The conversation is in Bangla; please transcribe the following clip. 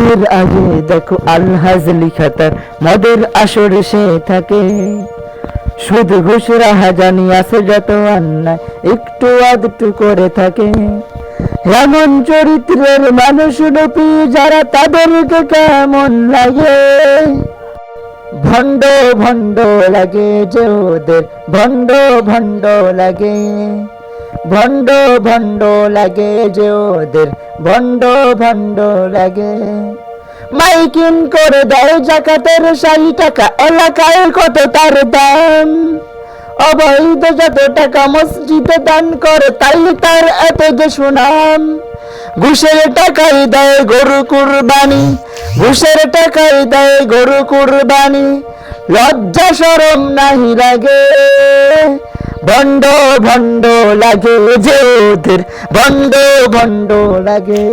মদের আগে দেখো আলহাজ লিখা তার মদের আসর সে থাকে। সুদ ঘুষ রাহাজানি আছে যত অন্যায় একটু আধটু করে থাকে। এমন চরিত্রের মানুষ রূপী যারা তাদেরকে কেমন লাগে। ভণ্ড ভণ্ড লাগে যে ওদের, ভণ্ড ভণ্ড লাগে। ভণ্ড ভণ্ড লাগে যে ওদের, ভণ্ড ভণ্ড লাগে। মাইকিন করে দেয় জাকাতের ৬০ টাকা, এলাকায় কত তার দাম। অবৈধ যত টাকা মসজিদে দান করে তাই তার এত যে সুনাম। ঘুষের টাকায় দেয় গরু কুরবানি, ঘুষের টাকায় দেয় গরু কুরবানি। লজ্জা শরম নাহি লাগে। ভণ্ড ভণ্ড লাগে যে ওদের, ভণ্ড ভণ্ড লাগে।